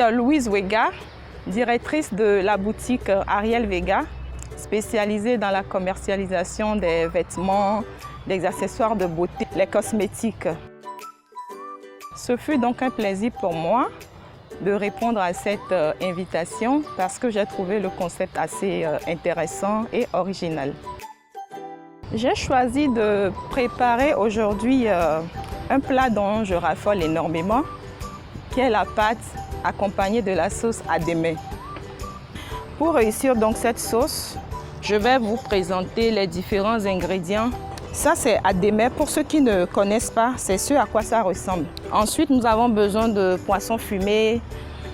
Louise Wega, directrice de la boutique Ariel Vega, spécialisée dans la commercialisation des vêtements, des accessoires de beauté, les cosmétiques. Ce fut donc un plaisir pour moi de répondre à cette invitation parce que j'ai trouvé le concept assez intéressant et original. J'ai choisi de préparer aujourd'hui un plat dont je raffole énormément, qui est la pâte accompagnée de la sauce adémé. Pour réussir donc cette sauce, je vais vous présenter les différents ingrédients. Ça c'est adémé, pour ceux qui ne connaissent pas, c'est ce à quoi ça ressemble. Ensuite, nous avons besoin de poisson fumé.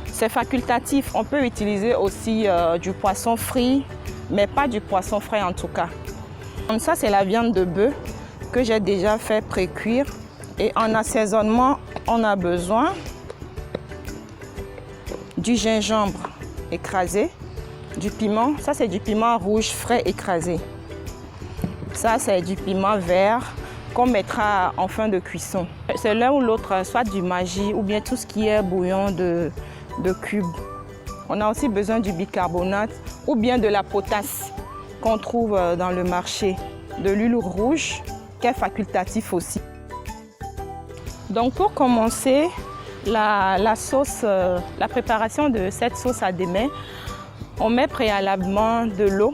C'est facultatif, on peut utiliser aussi du poisson frit, mais pas du poisson frais en tout cas. Ça c'est la viande de bœuf que j'ai déjà fait pré-cuire. Et en assaisonnement, on a besoin du gingembre écrasé, du piment, ça c'est du piment rouge frais écrasé. Ça c'est du piment vert qu'on mettra en fin de cuisson. C'est l'un ou l'autre, soit du Maggi ou bien tout ce qui est bouillon de cubes. On a aussi besoin du bicarbonate ou bien de la potasse qu'on trouve dans le marché, de l'huile rouge qui est facultatif aussi. Donc pour commencer, la préparation de cette sauce adémé, on met préalablement de l'eau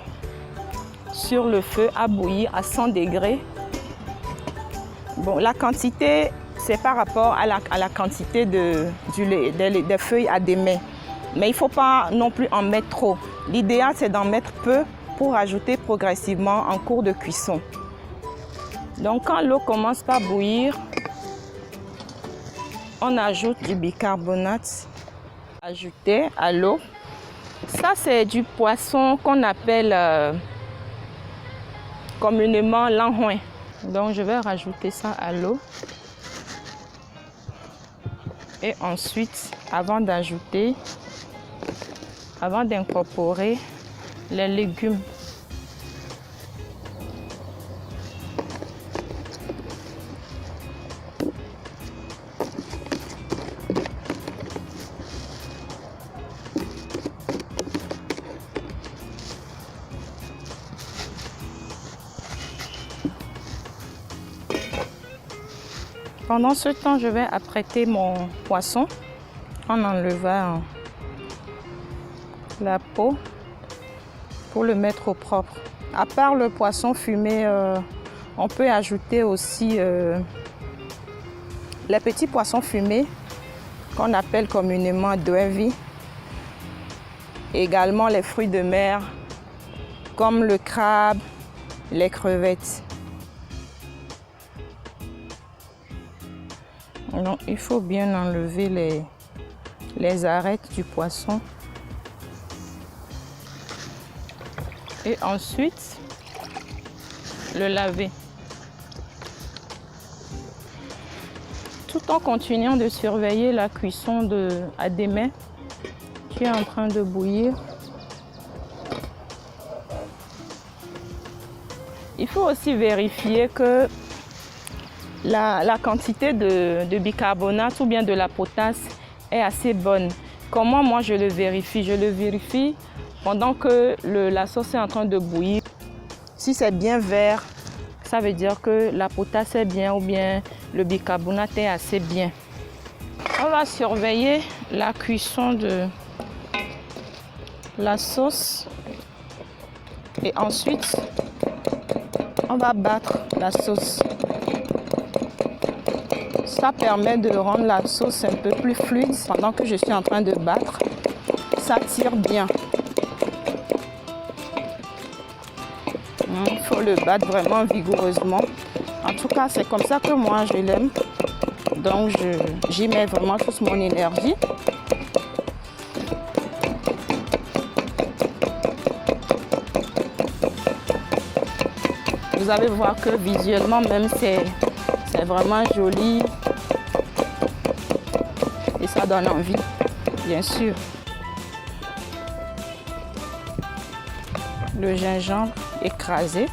sur le feu à bouillir à 100 degrés. Bon, la quantité, c'est par rapport à la quantité des feuilles adémé. Mais il ne faut pas non plus en mettre trop. L'idéal, c'est d'en mettre peu pour ajouter progressivement en cours de cuisson. Donc quand l'eau commence par bouillir, on ajoute du bicarbonate ajouté à l'eau. Ça, c'est du poisson qu'on appelle communément l'anhouin. Donc, je vais rajouter ça à l'eau. Et ensuite, avant d'incorporer les légumes. Pendant ce temps, je vais apprêter mon poisson en enlevant la peau pour le mettre au propre. À part le poisson fumé, on peut ajouter aussi les petits poissons fumés qu'on appelle communément doevi. Également les fruits de mer comme le crabe, les crevettes. Donc, il faut bien enlever les arêtes du poisson. Et ensuite, le laver. Tout en continuant de surveiller la cuisson de adémé qui est en train de bouillir. Il faut aussi vérifier que la quantité de bicarbonate ou bien de la potasse est assez bonne. Comment moi je le vérifie? Je le vérifie pendant que la sauce est en train de bouillir. Si c'est bien vert, ça veut dire que la potasse est bien ou bien le bicarbonate est assez bien. On va surveiller la cuisson de la sauce et ensuite on va battre la sauce. Ça permet de rendre la sauce un peu plus fluide pendant que je suis en train de battre. Ça tire bien. Il faut le battre vraiment vigoureusement. En tout cas, c'est comme ça que moi je l'aime. Donc j'y mets vraiment toute mon énergie. Vous allez voir que visuellement même c'est vraiment joli. Et ça donne envie, bien sûr. Le gingembre écrasé.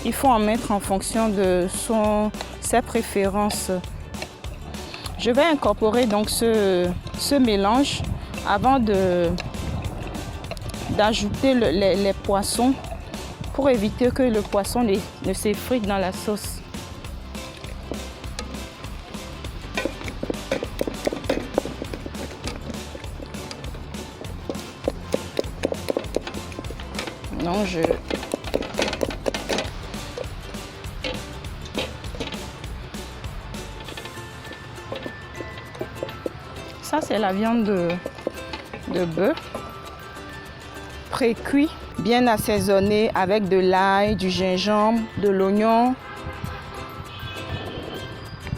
Il il faut en mettre en fonction de ses préférences. Je vais incorporer donc ce mélange avant d'ajouter les poissons pour éviter que le poisson ne s'effrite dans la sauce. Donc ça c'est la viande de bœuf pré-cuit, bien assaisonné avec de l'ail, du gingembre, de l'oignon,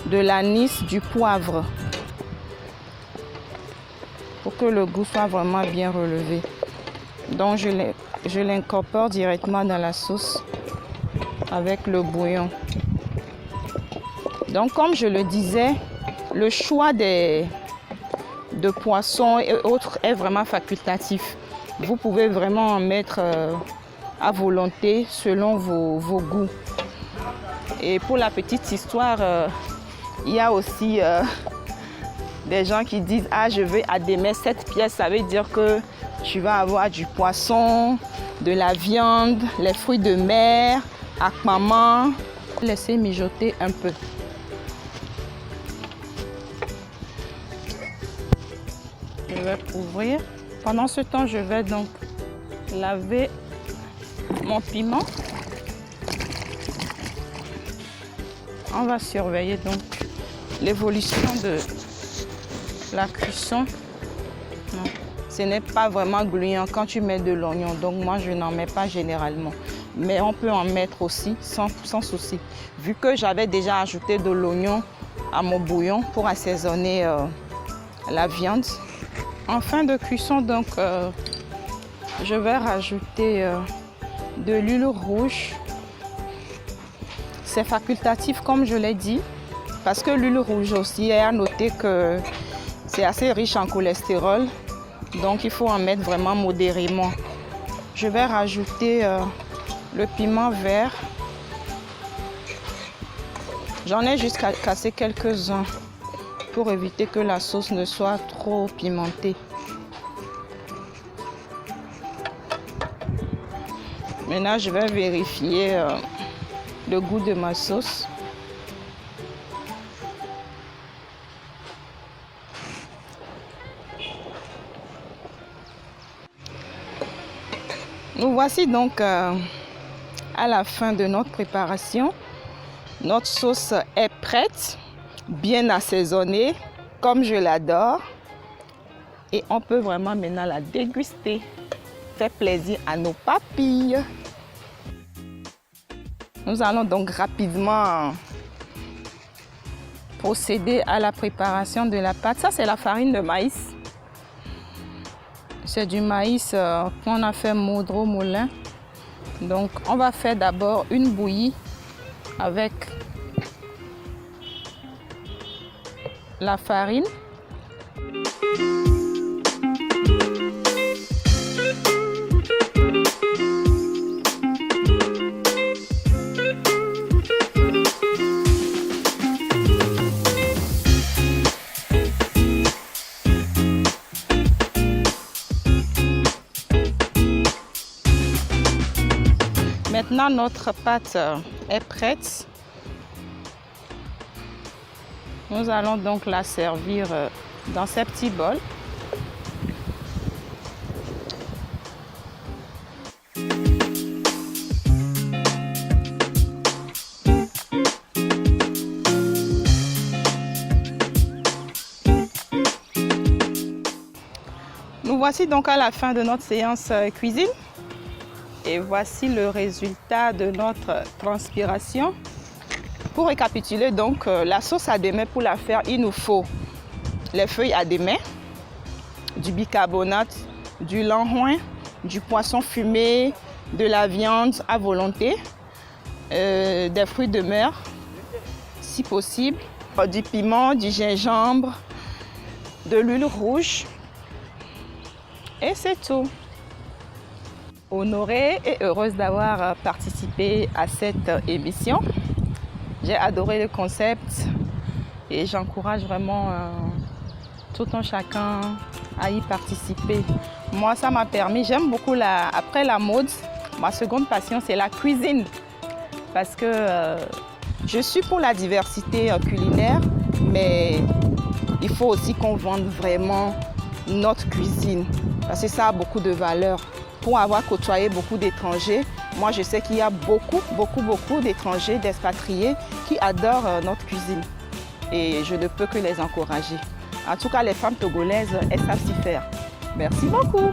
de l'anis, du poivre pour que le goût soit vraiment bien relevé. Donc je l'incorpore directement dans la sauce avec le bouillon. Donc comme je le disais, le choix de poissons et autres est vraiment facultatif. Vous pouvez vraiment en mettre à volonté selon vos goûts. Et pour la petite histoire, il y a aussi des gens qui disent « Ah, je veux adhémer cette pièce », ça veut dire que tu vas avoir du poisson, de la viande, les fruits de mer, akpama. Laissez mijoter un peu. Je vais couvrir. Pendant ce temps, je vais donc laver mon piment. On va surveiller donc l'évolution de la cuisson. Non, ce n'est pas vraiment gluant quand tu mets de l'oignon, donc moi je n'en mets pas généralement. Mais on peut en mettre aussi sans souci. Vu que j'avais déjà ajouté de l'oignon à mon bouillon pour assaisonner la viande. En fin de cuisson, donc, je vais rajouter de l'huile rouge. C'est facultatif comme je l'ai dit, parce que l'huile rouge aussi est à noter que c'est assez riche en cholestérol, donc il faut en mettre vraiment modérément. Je vais rajouter le piment vert. J'en ai juste cassé quelques-uns pour éviter que la sauce ne soit trop pimentée. Maintenant, je vais vérifier le goût de ma sauce. Nous voici donc à la fin de notre préparation. Notre sauce est prête, bien assaisonnée, comme je l'adore. Et on peut vraiment maintenant la déguster. Fait plaisir à nos papilles. Nous allons donc rapidement procéder à la préparation de la pâte. Ça, c'est la farine de maïs. C'est du maïs qu'on a fait moudre au moulin. Donc, on va faire d'abord une bouillie avec la farine. Maintenant, notre pâte est prête. Nous allons donc la servir dans ces petits bols. Nous voici donc à la fin de notre séance cuisine. Et voici le résultat de notre transpiration. Pour récapituler, donc, la sauce à démets, pour la faire, il nous faut les feuilles à démets, du bicarbonate, du langoin, du poisson fumé, de la viande à volonté, des fruits de mer, si possible, du piment, du gingembre, de l'huile rouge. Et c'est tout. Honorée et heureuse d'avoir participé à cette émission. J'ai adoré le concept et j'encourage vraiment tout un chacun à y participer. Moi, ça m'a permis, j'aime beaucoup, après la mode, ma seconde passion, c'est la cuisine. Parce que je suis pour la diversité culinaire, mais il faut aussi qu'on vende vraiment notre cuisine. Parce que ça a beaucoup de valeur. Pour avoir côtoyé beaucoup d'étrangers, moi je sais qu'il y a beaucoup d'étrangers, d'expatriés qui adorent notre cuisine. Et je ne peux que les encourager. En tout cas, les femmes togolaises, elles savent s'y faire. Merci beaucoup.